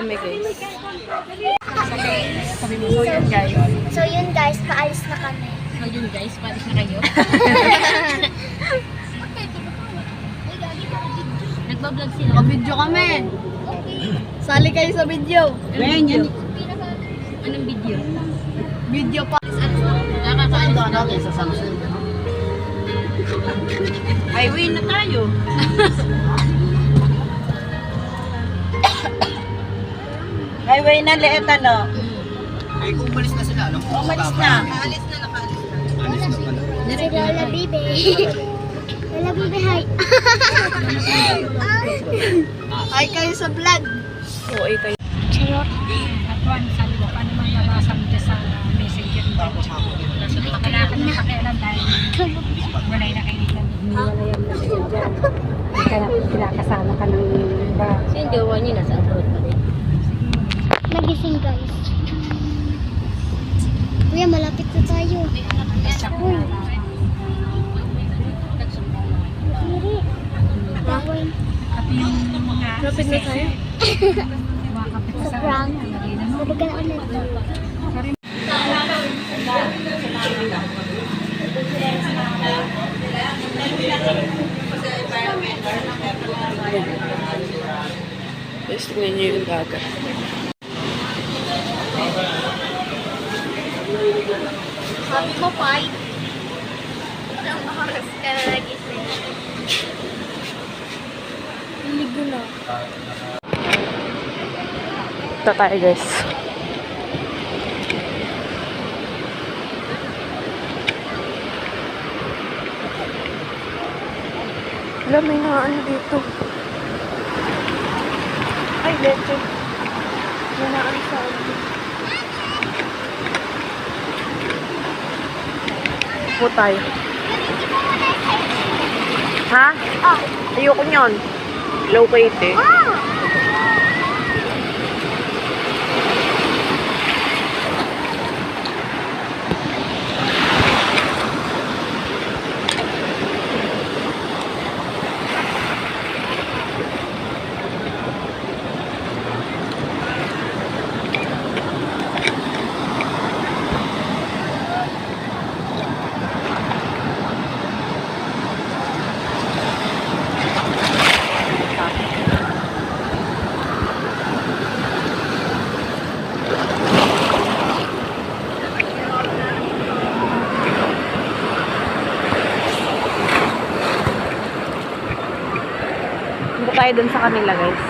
kami guys. Sabi mo, so yun guys. So yun guys, paalis na kami. So yun guys, paalis na kayo. Nagbablog sila. Mag-video kami. Sali kayo sa video. Video. Anong video? Video pa. Nakakaalis na natin sa Samsung. Highway na tayo. Highway na liit ano. Eh, kung umalis na sila, ano? Umalis na. Alis na pala. Si Lola Bibe. Lola Bibe, hi. Ay kayo sa vlog. Oo, ay kayo. Charot. Atuan, sabi ko, paano mang nabasa mo dyan sa messenger mo? Kailangan mo pakialam dahil wala yung nakikita. Wala yung messenger. Kinakasama ka ng iba. So yung jowa niyo nasa abroad pa rin? Nagising guys. Kuya, malapit na tayo. Uy. Diri. Tawin. Pati yung mga Lapit na tayo. mga kapit Sa sa prank. Sabi ka na ulit. Guys, tingnan nyo yung dagat. Sabi mo, 5. Ilang oras ka na nagising. Ligo na. Ito tayo guys. Alam, may ano dito. Ay, leche. May naano sa akin. Po tayo. Ha? Ayoko nyon. Low weight eh. Punta tayo dun sa kanila guys.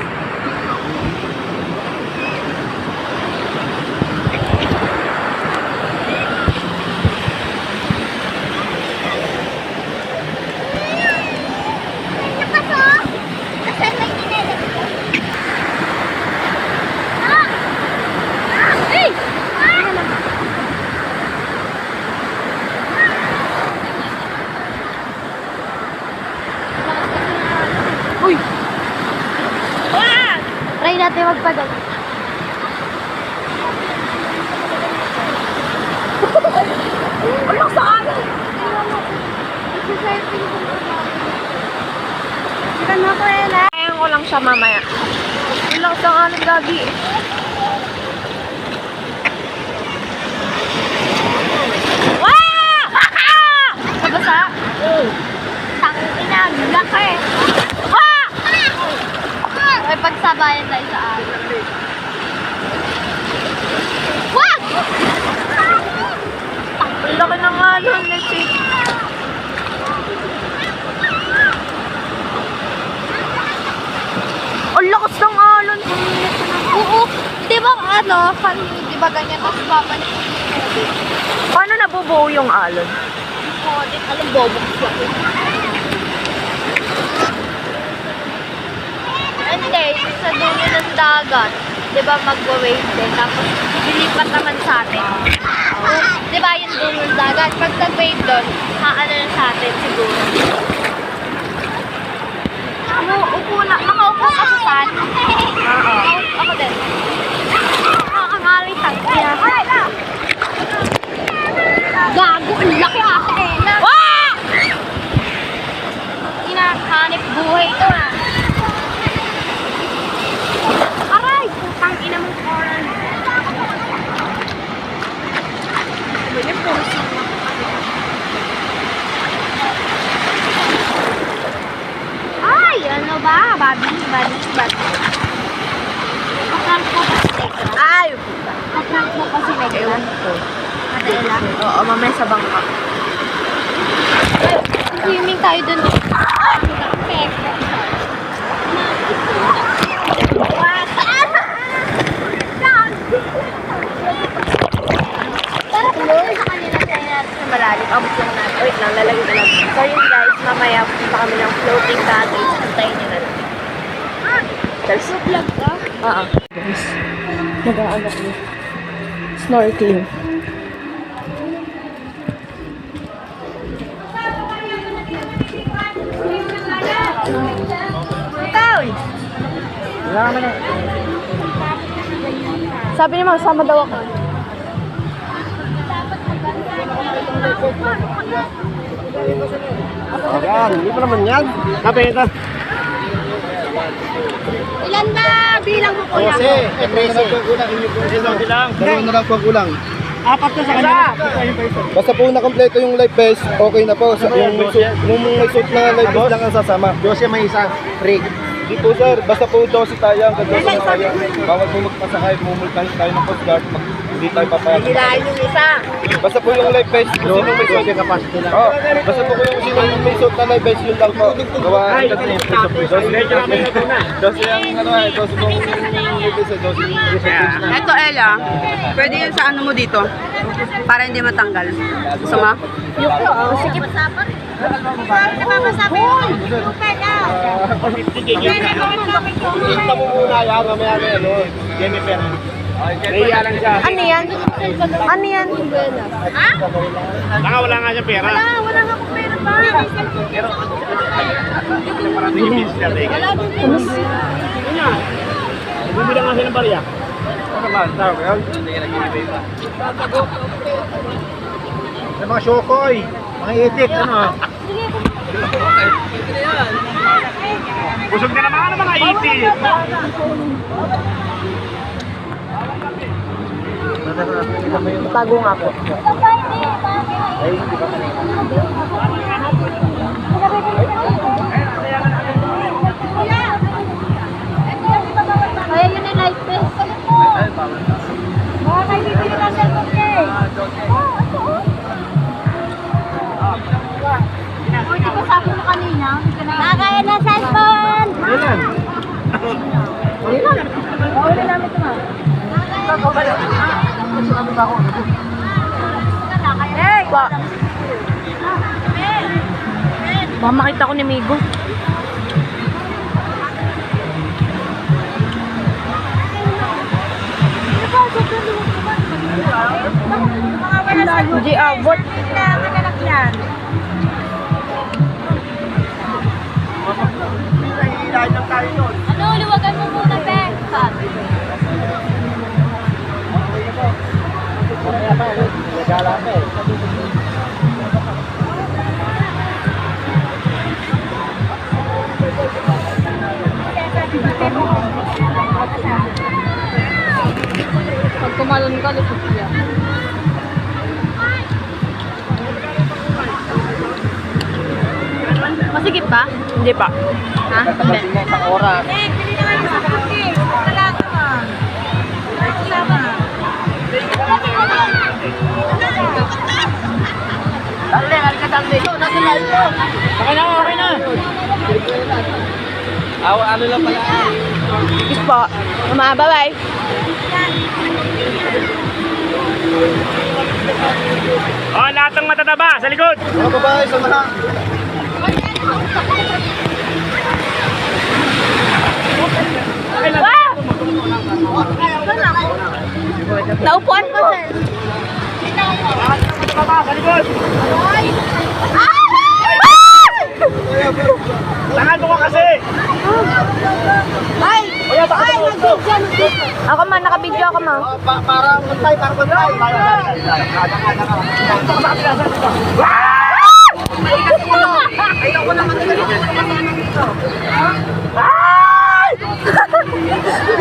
Uy! Try natin magpadag. Ulang sa akin! Sika na ko, Ella. Kaya ko lang siya mamaya. Ulang sa akin, Gabi. Wah! Nabasa? Tangina, laki. Wah! Ay, pagsabayan tayo sa akin. Wag! Ang laki ng alon, Leche. Ang lakas ng alon. Oo. Di ba ano, di ba ganyan, tapos babalik ko yung tubig. Paano nabubuo yung alon? Oo, di alam, bobok siya. Hindi, sa dulo ng dagat, di ba magwa-wave din, tapos lilipat naman sa atin. Di ba yung dulo ng dagat, pag nag-wave doon, haano na sa atin siguro. Upo na, makaupo ka sa sand. Oo. Ako din. Nakakangalitag. Gago, ang laki ate. Wah! Inahanip buhay ito ah. Aray! Putang ina. ba't? Kaprank mo pa si Tekra? Ay! Kaprank mo pa si Tekra? Ewan ko. Madaila? Oo, mamaya sa bangka. Swimming tayo dun. Tara, tuloy sa kanila tayo natin sa malalim. Abot lang natin. Wait lang, lalagay na lang. So yun guys, mamaya punta kami ng floating cottage. Antayin nyo na lang. Cheers. Vlog ka? Oo. Guys, nag-ano kami. Snorkeling. Sabi ni Ma'am, sama daw ako. Ayan, hindi pa naman yan. Kapita. Ilan ba bilang mo kuya? Jose, dalawa na lang po ang kulang. Apat na sa kanya. Basta po nakompleto yung life vest, okay na po. Yung may suit na life vest lang ang sasama. Jose, may isa. Free. Hindi po sir, basta po 12 tayo, hanggang 12 na tayo. Bawat po magpasakay, mumultahin tayo ng Coast Guard, hindi tayo papayag. Hilahin yung isa. Basta po yung life vest, kung sino may suit. Oh, basta po yung sino may suit na life vest, yun lang po. Gawa ang kasi 12 ang ano eh, 12 pong life vest, 12 Eto, Ella. Pwede yun sa ano mo dito. Para hindi matanggal. Gusto mo? Sige, pasapan. Napapasabi yung super daw. Kita mo muna yan, mamaya na ano, Jennifer. Nahiya lang siya. Ano yan? Ano yan? Ha? Baka wala nga siya pera. Wala nga akong pera ba? Bibilang nga siya ng barya. Ano ba? Tawag ko yun? May mga syokoy, mga itik, ano? Busog na naman ang mga itik. Tago nga po. Kaya yun yung life vest. Baka kayo bibili ng cellphone niya eh. O, di ba sabi mo kanina? Nakakaya ng cellphone! Ilan? Uli namin ito na. Hey! Baka makita ko ni Migo. Hindi abot. Ano, liwagan mo muna, Ben. Pag kumalon ka, lusot siya. Masigit pa? Hindi pa. Ha? Hindi. Oras. Bili na kayo sa kotse. Talaga ka. Sama. Dali, halika dali. Okay na. Ano lang pala. Kiss po. Mama, bye-bye. Oh, lahat ng matataba sa likod. Mga babae, samahan. Wow! Naupuan ko, sir. Sa likod. Tangan mo ka kasi. Ay! Kaya baka Ako man, nakabidyo ako man. para bantay. Ayoko naman dito.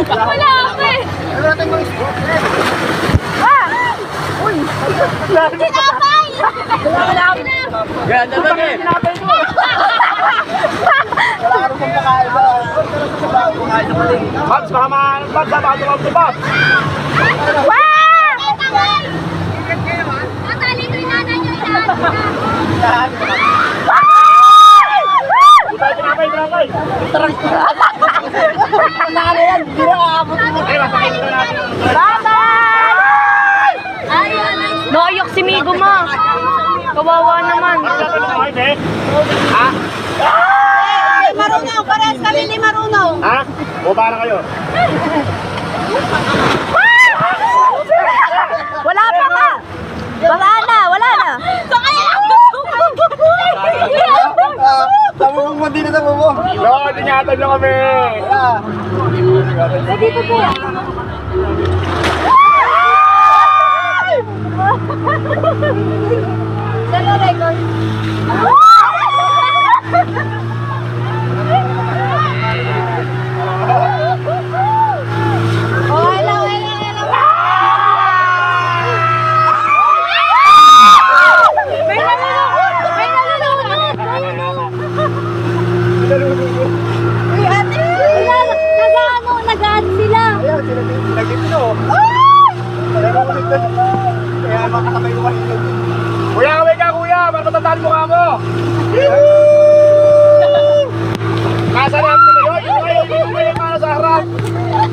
Wala ako eh. Uy! Tinapay! Wala ako. Ganda ba eh? Wala ka nung pagkakain sa pagkakain sa paling. Babs, baka mahanap Babs, baka tumawag to Babs. Noyok si Migo mo. Kawawa naman. Marunong, parehas kami ni Marunong. Ha? O para kayo? Wala pa ka. Wala na, wala na. Sabi mo din na sabi mo. No, tinatag lang kami. Dito po. Dala record. Nag-aano sila. Ayan, sila din. Nag-ito. Kaya makakabay ko kayo. Kuya, kaway ka kuya! Para matandaan mo ka mo! Nasa lahat ko kayo! Ito kayo para sa harap!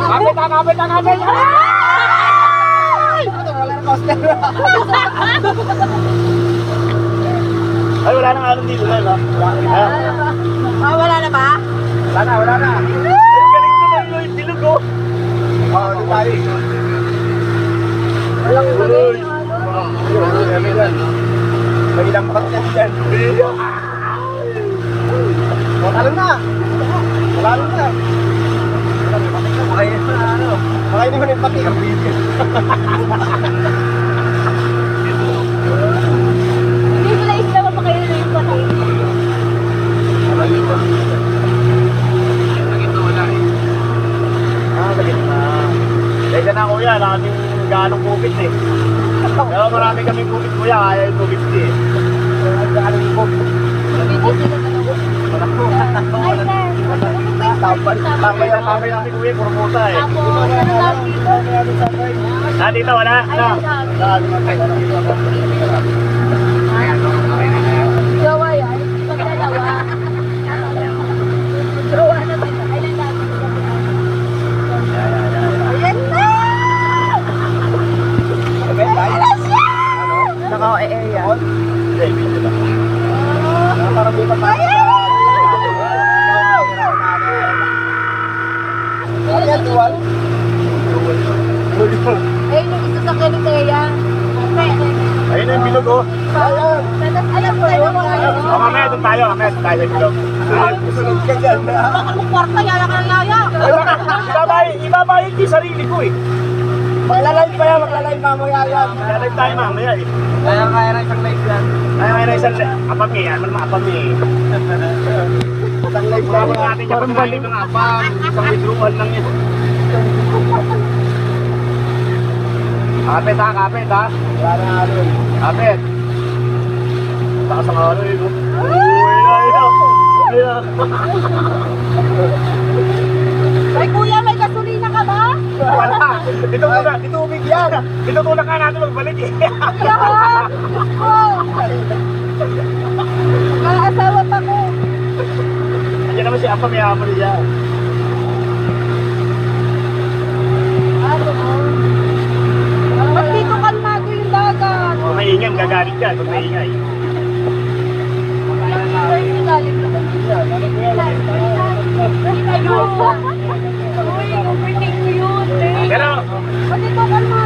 Kapit! Ay, wala nang alon dito. Wala Wala na ba? na. Ang galing naman yung dilog oh! Oo, di tayo. Walang galing. May ilang pakat dyan. Wala na. Makain naman yung pati. Hindi pala isla pa kayo na yung pati. Lagit na. Kaya na kuya, nakaming ganong COVID eh. Kaya marami kaming COVID kuya, kaya yung COVID eh. Ganong COVID. Tambay namin kuya, puro pusa eh. Dito wala? No. Gawa yan. Pagdalawa. Gawa na ba? Ayan na! Naka-area. Hindi, video lang. Marami pa tayo. Ayan, duwal. Ayun yung isa sa Kaya. Ayun na yung bilog oh. Alam ko yun. O mamaya doon tayo sa bilog. Susunod ka dyan. Bakit mo kwarta? Yaya ka ng yaya. Ibabayad yung sarili ko eh. Magla-live pa yan, mamaya yan. Magla-live tayo mamaya eh. Kaya na isang live yan. Kaya na isang live. Apam eh, ano naman apam eh. Isang live lang natin yung pag-live ng apam. Isang withdrawal lang yun. Kapit ha. Wala na alon. Kapit. Takas ang alon yun. Ay kuya, may gasolina ka ba? Wala. Itubig yan. Itutulak ka natin magbalik eh. Asawa pa ko. Nandiyan naman si Apa, may amo niya. Ba't dito kalmado yung dagat? Kung maingay, gagalit ka. Kung maingay. Pero,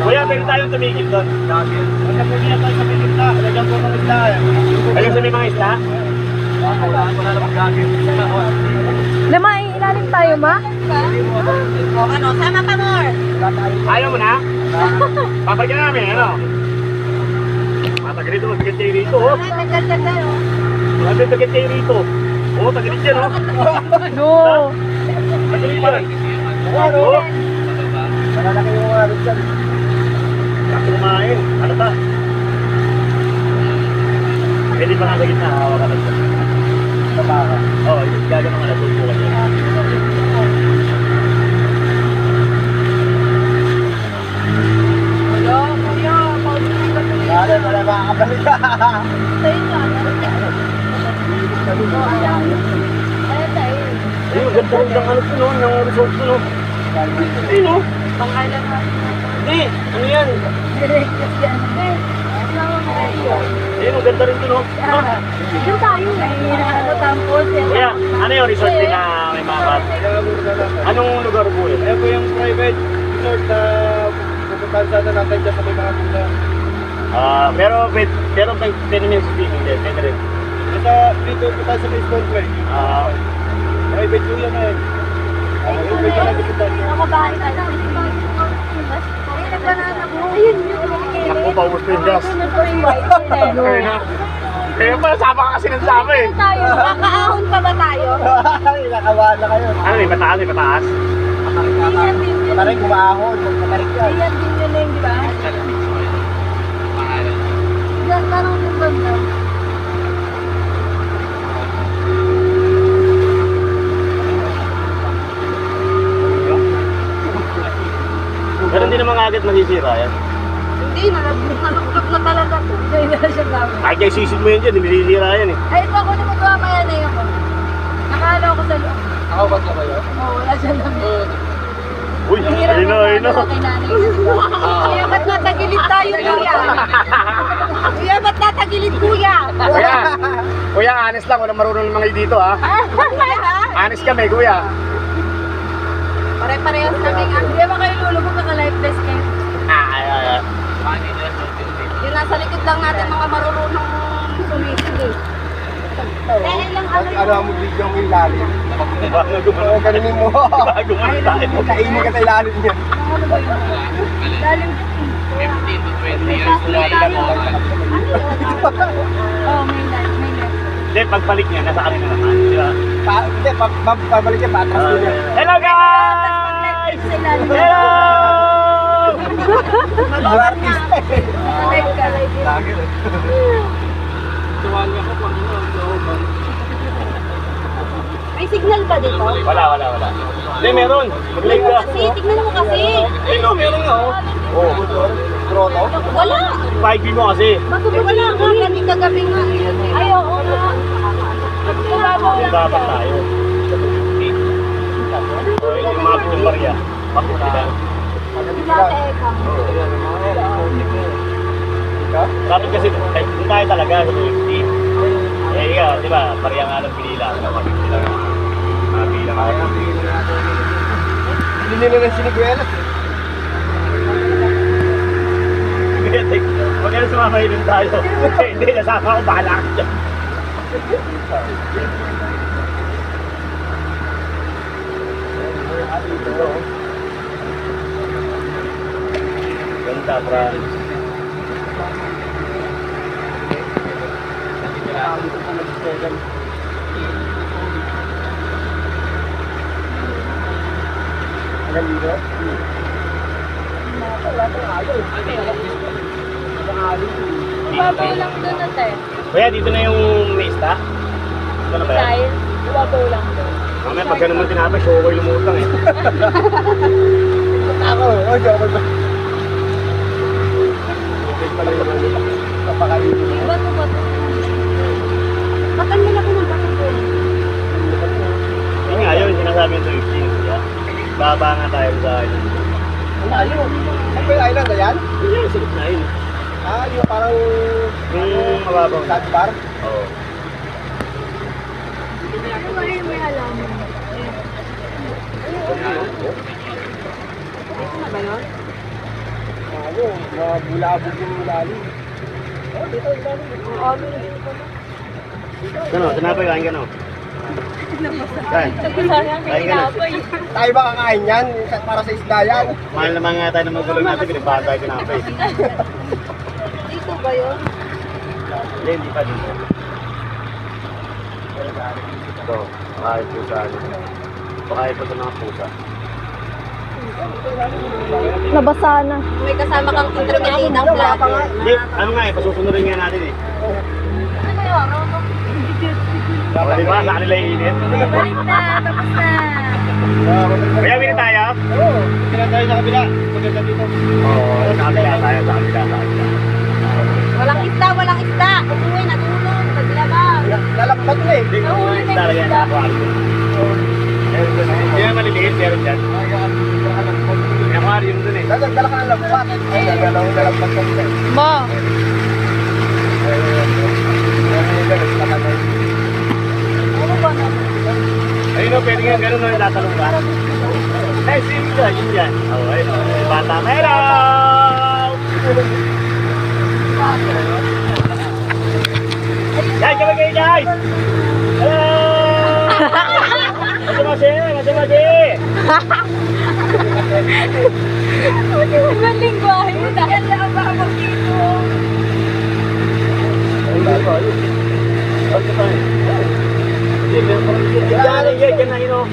kuya, pwede tayong tumigil doon. Pagka pwede na tayo sa pilinta, lagyan po ng isla. Lagyan sa may mga isla? Wala namang gagawin. Lama, ilalim tayo, ma? O ano, sama pa more. Ayaw mo na? Papagyan namin, ano? Matagal ito, matagal kayo rito, oh. Matagal kayo rito. Oo, tagal dyan, oh. No. Tagal dyan. Oo. Malalaki yung mga dyan. Kasi kumain. Ano ta? Pwede pa nga sa gitna, hawa ka lang dyan. Oo, gagawin ng alas 8 kasi. Wala makakabalik ka. Ayun, ganda rin ng ano ko no, ng resort ko no. Ayun no. Pangalan nga. Hindi, ano yan? Ayun, ang ganda rin to no. Diyan tayo. Ano tampos? Kuya, ano yung resort din na may mga bata? Anong lugar po yun? Ayan po yung private resort na pupuntahan sana natin dyan sa may mga tuna. Pero pwede naman sa speaking din, pwede rin. Dito po tayo sa may Stone Way. Private po yan eh. Pwede ka na dito Ako bahay ka na. Ay, nagbanana ko. Ayun yun. Naku, paubos pa yung gas. Ayun na. Kaya pala, sama ka kasi ng sama eh. tayo. Kakaahon pa ba tayo? Nakawala na kayo. Ano eh, mataas eh, mataas. Matarik kumaahon. Matarik yan. Ayan din yun eh, di ba? Diyan, parang yung banda. Pero hindi naman agad masisira yan. Hindi, nalaglag na talaga to. Hindi na siya gamit. Kahit kayo sisid mo yan dyan, hindi masisira yan eh. Ay, ito ako na magmamaya na yun. Nakala ko sa loob. Ako ba ka ba yun? Oo, wala siya namin. Uy, ayun na, ayun na. Kuya, ba't natagilid tayo, kuya? Kuya, ba't natagilid, kuya? Kuya, honest lang, walang marunong ng mga dito ha. Honest kami, kuya. Pare-parehas kami nga. Hindi ba kayo lulubog ka life vest kayo? Yung nasa likod lang natin mga marurunong sumisig. Dahil lang Ano ang video mo ilalim? Bago Oo, ganun mo. Bago mo tayo. Kainin ka sa ilalim niya. Ano ba yun? Dalim 15 to 20 years. Oh, may life, may life. Hindi, pagbalik niya, nasa kami na naman. Di ba? Hindi, pabalik niya, patras din niya. Hello guys! Hello! Mga artista eh. Live ka, live. Lagi rin. May signal ba dito? Wala. Hindi, meron. Mag-live ka. Kasi, tignan mo kasi. Eh no, meron nga oh. Oo. Troto? Wala. 5G mo kasi. Wala nga, kami kagabi nga. Ay, oo nga. Dapat tayo. Oh, yung mga buong barya. Bakit sila? Dapat kasi, kung tayo talaga sa 50. Eh, ikaw, di ba, barya nga lang pinila. Kapag sila nga bilang ako. Hindi nila ng siniguelas eh. Huwag ka na sumamayin tayo. Hindi, nasama ko, bahala ka dyan. Ganda, Franz. Babaw lang doon ate. Kuya, dito na yung lista. Ito na ba yan? Dahil, babaw lang doon. Mamaya, pagka naman tinapay, show ko yung lumutang eh. Ako, joke ba? Papakainin mo. Bato. Matan mo na ko ng bato doon. Yun nga yun, sinasabi yung 15. Kuya. Baba nga tayo sa island. Ano yun? Ano ba yung island na yan? Yun yung silip na yun. Yung parang... Yung mababaw. Sandbar? Oo. Ano ba yung may halaman? Ano ba yun? Bulabog yung ilalim. Gano, tinapay kain ka no? Kain. Kain ka na. Tayo ba kakain yan? Para sa isda yan? Mahal naman nga tayo ng magulang natin, pinagbahan tayo tinapay. Dito ba yun? Hindi pa dito. Ito, kahit po sa ano. Pakahit po sa mga pusa. Nabasa na. May kasama kang intermittent ng vlogger. Hindi, ano nga eh, pasusunod rin nga natin eh. Ano ba yun? O, di ba? Sa kanila init. Balik na, tapos na. Kaya bili tayo? Oo, kaya tayo sa kabila. Maganda dito. Oo, sa kabila tayo, sa kabila. Walang isda, walang isda. Uwi, natulog, naglabang. Lalakbat na eh. Hindi ko talaga yan sa aquarium. Hindi na maliliit, meron dyan. May aquarium dun eh. Dala ka ng lambat. Ay, dalawang lambat ka dito. Mo. Ayun o, pwede nga ganun na natatalong ka. Ay, simple, yun yan. Oo, ayun o. Bata meron! Guys, kami kayo guys! Hello! Masamasi! Masamasi! Ibang lingwahe mo dahil na ang baka magkito. Yan na yun o.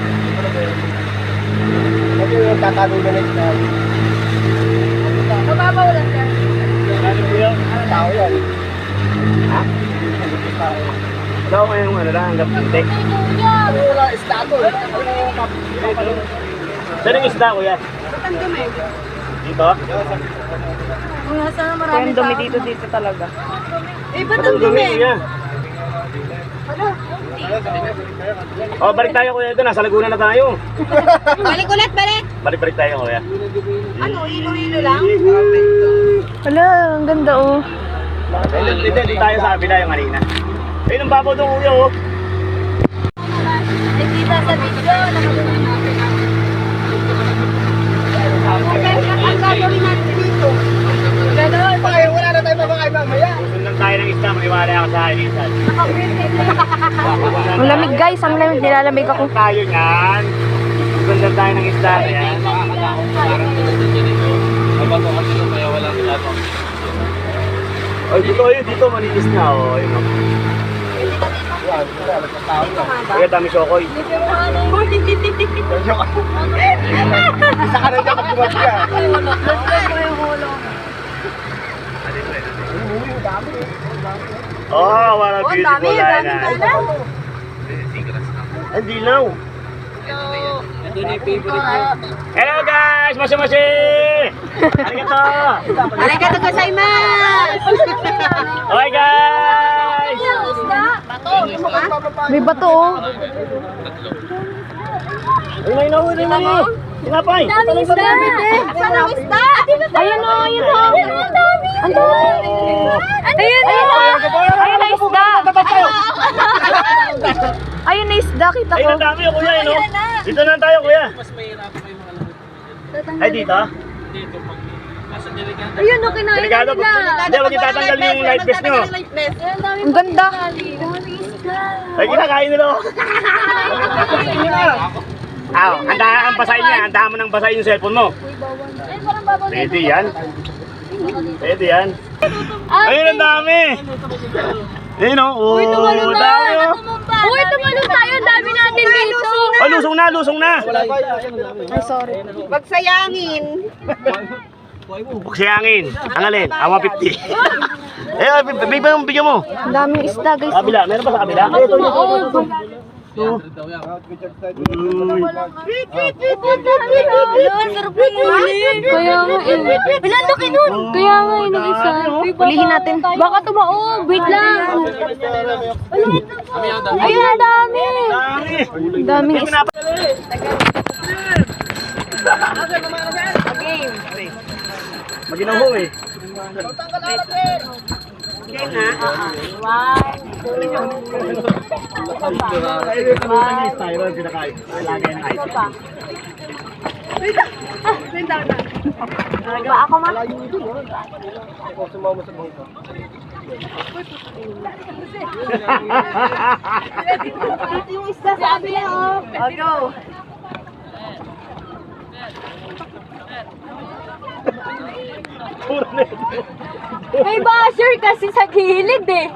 Kasi yung tatanong na ito. Mababaw lang yan. Ano po yun? Tao yan. Wala ko ngayong ano lang, hanggang pintek. Wala, estado. Saan yung isda kuya? Ba't ang dumi? Dito? Wala sana marami tao. Dumi dito talaga. Eh, ba't ang Ang dumi dumi? kuya. Oh, balik tayo kuya ito, nasa Laguna na tayo. Balik ulit, balik. Balik tayo kuya. Ano, ilo-ilo lang? Hala, ang ganda oh. Dito tayo sa kabila yung kanina. Ayun ang babaw doon kuya oh. Hindi sa video, ang gagawin natin dito. Gano'n. Wala na tayo mabakay mamaya. Susundan tayo ng isda, maniwala ka sa akin insan. Ang lamig guys, ang lamig. Nilalamig ako. Tayo yan. Susundan tayo ng isda na yan. Ay, dito manitis na oh. Ayun oh. Kaya dami sokoy. Isa ka na dyan pag tumas ka. Oh, what a beautiful island. Ang dilaw. Hello guys! Masamasi! Arigato! Arigato gozaimasu! Okay guys! May bato oh. Ay, nahuli mo! Tinapay! Daming isda! Saan ang isda? Ayun oh, ayun oh. Ang dami! Ang dami. Ayun oh. Ayun na isda. Ayun na isda, kita Ay, ko. ang dami oh, kuya, no? Dito na tayo, kuya. Ay, dito? Ayun, okay na. Delikado po. Hindi, huwag niyo tatanggal yung life vest nyo. Ang ganda. Ay, kinakain nila. Aw, handa kang basahin niya. Handa mo nang basahin yung cellphone mo. Pwede yan. Pwede yan. Ayun, ang dami. Ayun, oh. Uy, tumalon na. Dami, oh. Uy, tumalon tayo. Ang dami natin dito. Oh, lusong na, lusong na. Ay, sorry. Magsayangin. Buksiyangin. Ang alin? Ang 150. Eh, bigyan mo. Ang daming isda, guys. Kabila, meron pa sa kabila? Ay, ito. Sarap ng huli. Kaya nga eh. Wala, laki nun. Kaya nga eh, nung isa. Ulihin natin. Baka tumaog. Wait lang. Ayun, ang dami. Dami. Ang daming isda. Maginaw mo eh. Ba ako ma? Ako sumama sa bangka. Yung isda sabi na, oh. Go. May basher kasi sa gilid eh.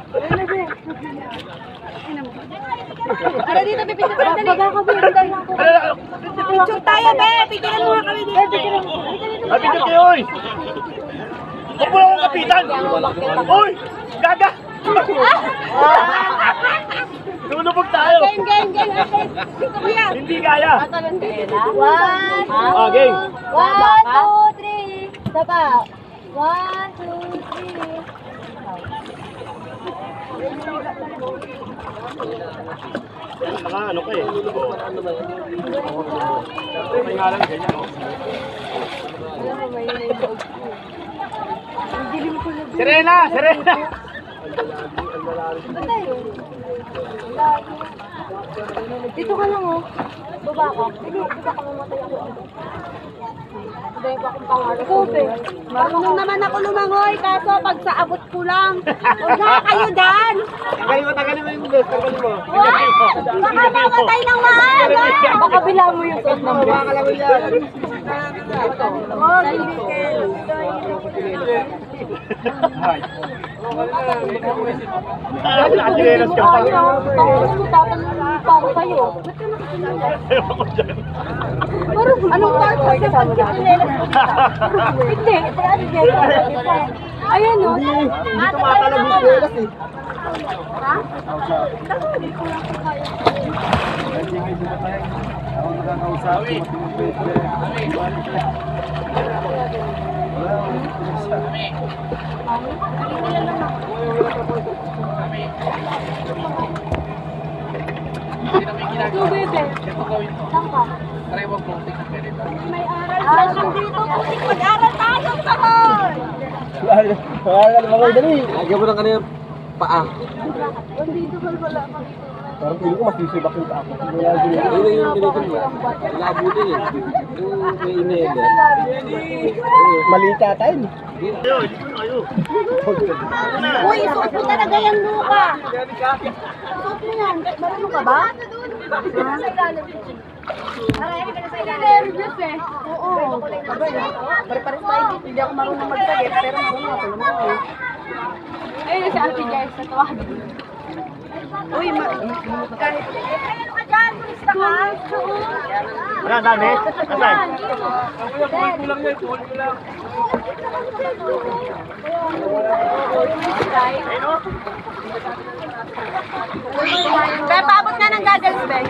Para dito, pipicture tayo. Baga ka, picture tayo, be. Picture mo nga kami dito. Sabi nyo kayo, oy! Huwag mo akong kapitan! Oy! Gaga! Lulubog tayo. Game. Dito kuya. Hindi kaya. One, Ah, game. 1, 2, 3. Isa pa. 1, 2, 3. Mga ano ka eh. May nga lang ganyan. Oh. Serena! Dito ka lang, oh. Baba ka. Hindi ka mamatay ako. Hindi pa akong pangarap. Ikaw, be. Marunong naman ako lumangoy, kaso pag sa abot ko lang. Huwag na kayo dan. Tagalin mo yung best, tagalin mo. Baka mamatay ng maaga. Baka bila mo yung suot ng bra. Oh, Miguel. Nakasirenas ka pa. Pangalan mo, tatanong pa ako sa'yo. Ewan ko dyan. Anong part sa pagkikilala? Hindi, ayan, oh. Hindi tumatalab yung swelas eh. Ako nakakausapin. Ito, bebe. Saan ka? May aral session dito. Putik mag-aral tayo sa hall. Pangalan mo kayo, dali. Lagyan mo ng kanina paa. Dito wala pa. Parang pili ko masisibak yung ako. Ayun yung pinipin mo. Labutin eh. Yung may inel. Maliit yata yun. Uy, isuot mo talaga yung luka. Isuot mo yan. Marunong ka ba? Nervous eh. Oo. Pare-pares tayo dito. Hindi ako marunong magsagit. Pero marunong ako lumangoy. Ayun si Ate Jess, natawagin. Uy, kahit... Ano ka dyan? Turista ka? Wala, dami. Asan? Kaya paabot na ng goggles, Ben.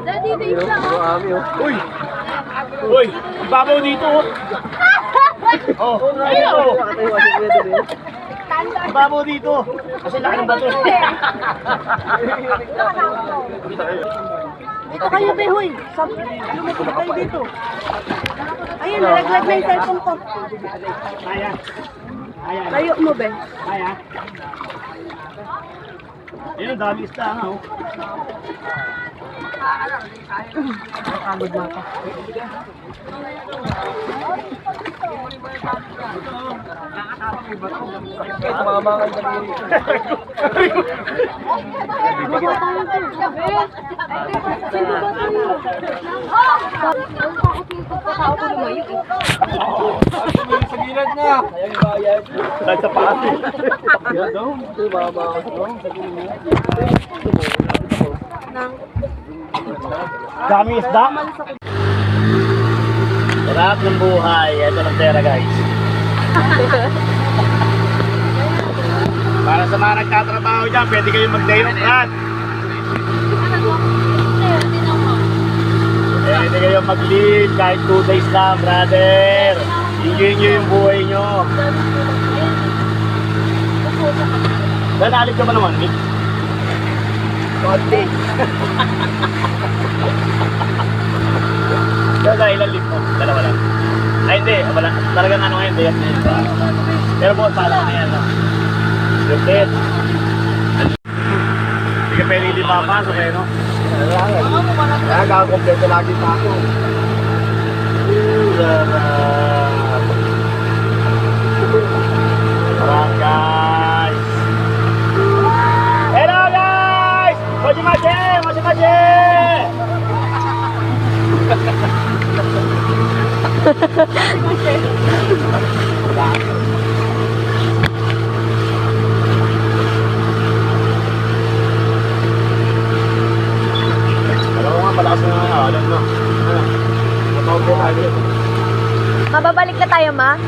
Daddy, wait lang. Uy! Uy! Ibabaw dito oh! Oh! Ayun oh! Ibabaw dito! Kasi laki ng bato. Dito kayo, Behoy. Lumipit kayo dito. Ayun, nalaglag na yung cellphone ko. Kaya. Kaya. Tayo mo, Ben. Kaya. Ayun, dami isda nga oh. Tumama ka dali. Sa gilid na. Ayaw ibayad. Dahil sa paas eh. Yan daw. Tumama ka sa gilid. Dami isda. Sarap ng buhay. Ito ng pera guys. Para sa mga nagtatrabaho dyan, pwede kayo mag-day off yan. Pwede kayo mag-leave kahit 2 days lang, brother. Enjoy nyo yung buhay nyo. Nanalig ka ba naman, Mick? Konti. Kaya ilan lift mo? Dalawa lang. Ay hindi, wala. Talagang ano ngayon, day off na yun. Pero po, pala na yan. Yung bed. Hindi ka pwede hindi papasok eh, no? Kaya kakakompleto lagi pa ako. Sarap. Sarap, guys. Hello, guys! Mojimache! Mojimache! Alam mo nga, palakas na nga, alam mo. Ano? Mababalik na tayo, ma?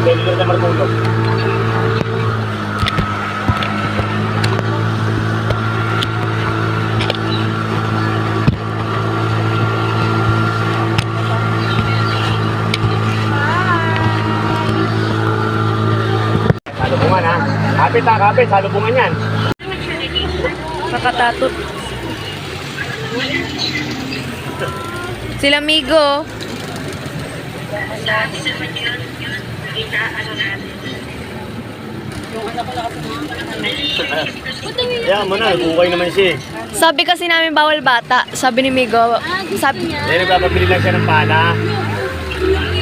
Pwede ko na martulog. Salubungan ha. Kapit ha, kapit. Salubungan yan. Nakatatot. Sila Migo. Kaya mo na, bukay naman siya eh. Sabi kasi namin bawal bata. Sabi ni Migo. Sabi, Eh, nagpapabili lang siya ng pala.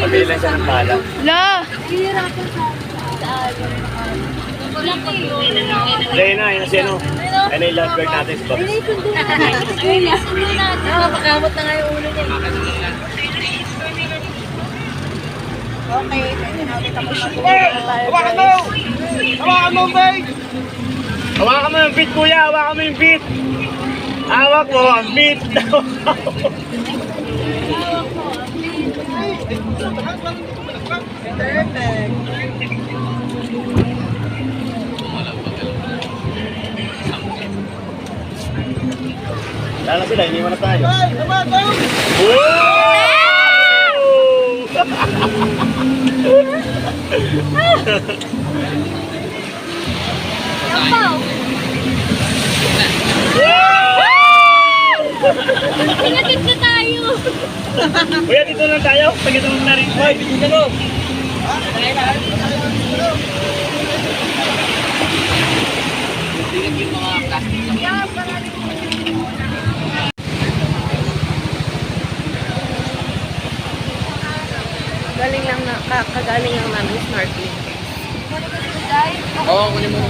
Pabili lang siya ng pala. la! Ayun na, ayun na siya no. Ayun na yung last word natin sa Babs. Nakakakamot na nga yung ulo niya. Hawakan mo! Hawakan mo, babe! Hawakan mo yung beat, kuya! Hawakan mo yung beat! Hawak mo ang beat! Lala sila, iniwan na tayo. Pinatid na tayo. Kuya, dito lang tayo. Pagkita mo na rin. Hoy, dito mo. Galing lang na, kagaling lang namin snorkeling. Oo, kunin mo.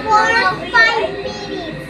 For 5 minutes.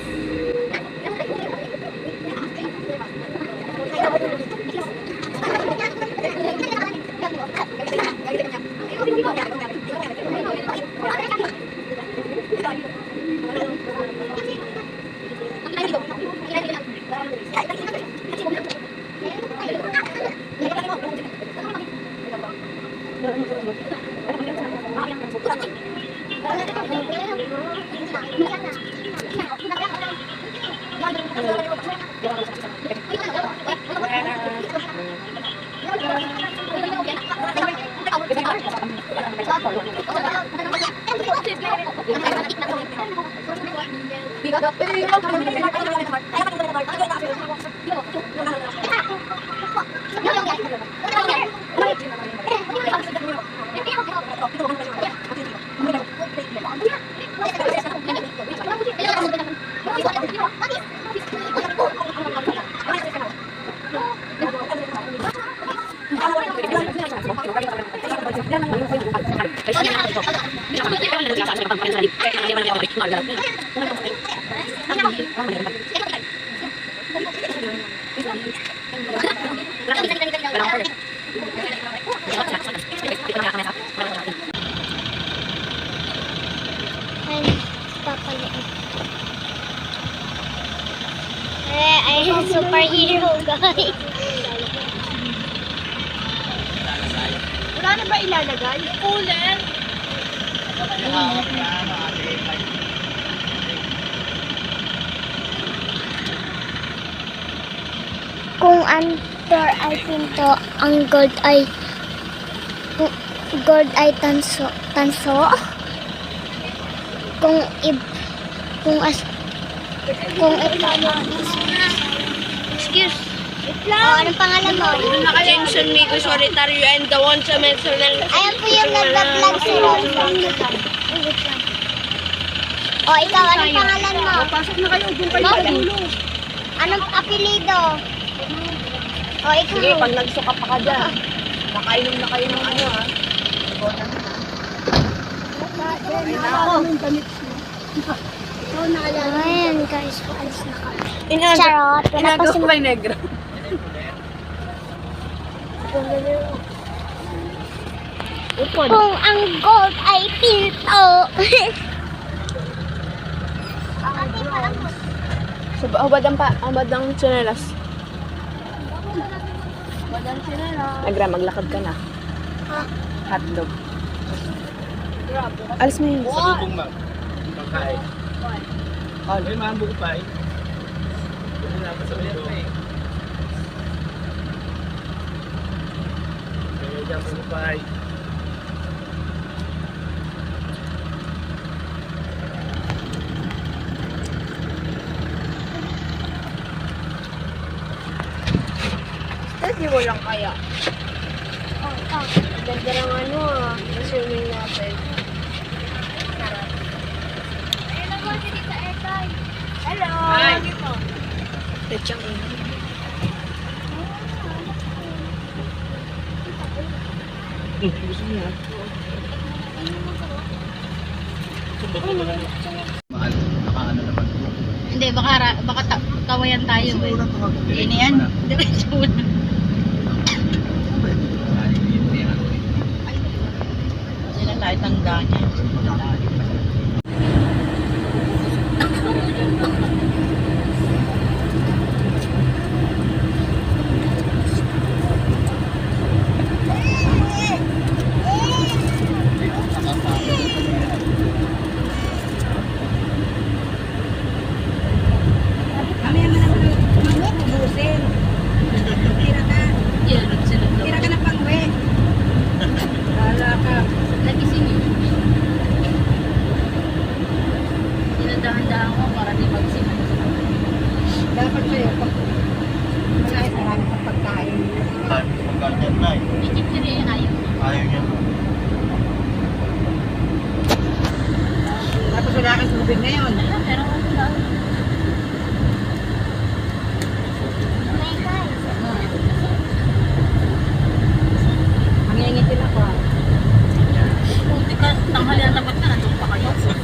I am superhero, guys. Wala na ba ilalagay? Cooler. Kung under ay pinto, ang gold ay tanso. kung Excuse. anong pangalan mo? Jameson Migo Solitario and the one sa Mensional. Ayan po yung nagpa-vlog si Ron. Ikaw, anong pangalan mo? Pasok na kayo, doon kayo sa dulo. Anong apelido? Ikaw. Sige, pag nagsuka pa ka dyan. Nakainom na kayo ng ano ha. Ayan guys, paalis na kami. Inago. Charot. Inago ko ba yung negro? Upon. Kung ang gold ay pinto. So, hubad ang tsinelas. Nagra, maglakad ka na. Hotdog. Alis mo yun. Sa bubong, ma'am. Pagkain. Ay, ma'am, buko pa eh. Hindi naman sa bubong. Kaya dyan, buko pa eh. Hindi mo lang kaya. Ganda ng ano ah. Swimming natin. Hello! Hi! Lechang ina. Gusto mo yan? Mahal, nakaano naman. Hindi, baka kawayan tayo eh. Yan yan. Diretso mo na. Sila tayo tangga niya. Kami naman ang ubusin. Tira ka. Tira ka na pang-uwi. Wala ka. Nagising yun. Sinadahan-dahan ko para di magsimang. Dapat sa'yo, pag marami pang pagkain. Pagkain na eh. Ikit ka rin ayaw. Ayaw niya. Tapos wala kang tubig ngayon. Pero wala. Mangingitin ako. Buti ka, tanghalian tapat na, nandun pa kayo. Hindi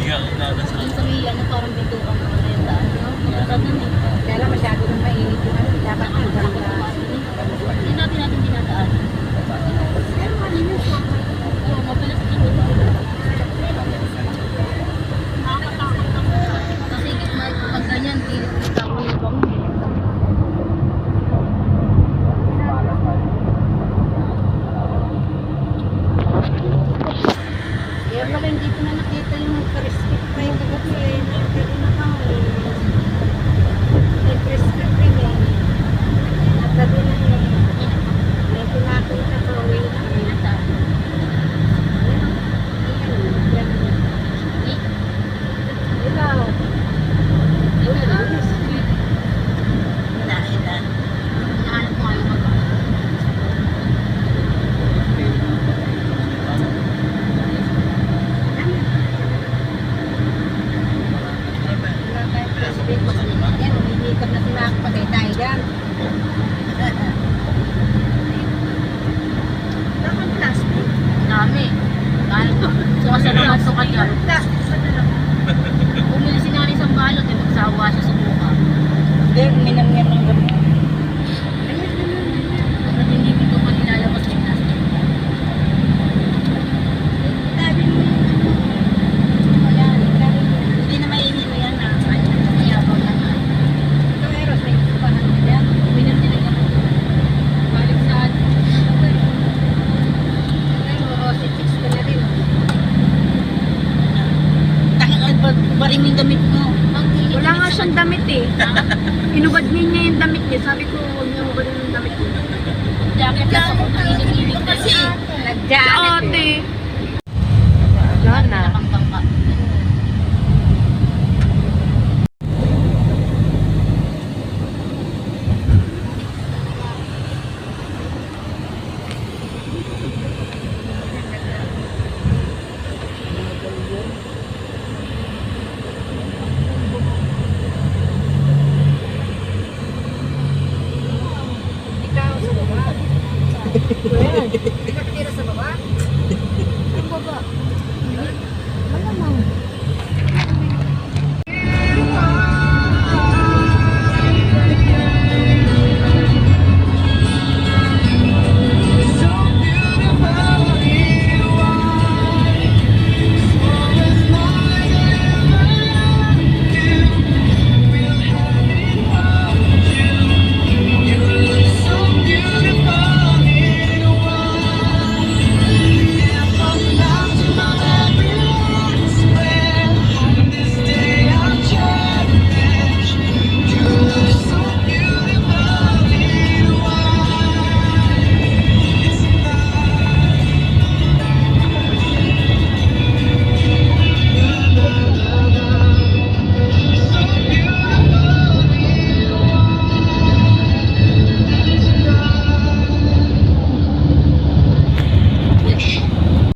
nga kailangan sa Yung sa may ano, parang bito ka naman na yung daan. Kaya lang masyado nang mainit yung ano, dapat ang ganda. Hindi natin dinadaan. Oo, mapalas ka doon. Kasi pag ganyan, pilit-pilit ako yung bangon. Kaya pala hindi ko na nakita yung nagka-respect pa yung kagabi eh. Nakagabi na ka eh. Nag-respect rin eh. Naggabi na eh. May pinakita ko uwi na kami na sa Ikaw. Nahanap mo ayaw mag yan, umiikot na sila ako patay tayo dyan. Dapat plastic. Dami. Suka naman suka dyan. Bumili si nanay isang balot, eh, magsawa siya sa buka. Hindi, uminam yan ng gamot. At hindi ko pa nilalabas yung plastic. Ayan, hindi na mainit na yan na. Kaya pa na na. Ito, Eros, may ipahan mo yan. Uminam din ang gamot. Balik sa atin. Oo, 6 ka na rin. Baring yung damit mo. Wala nga siyang damit eh. Inubad niya yung damit niya. Sabi ko, huwag niya ubad yung damit niya. Jacket lang ako nanginginig kasi. Si ate. Wala na. Nakangkang ka. Hindi nakatira sa baba.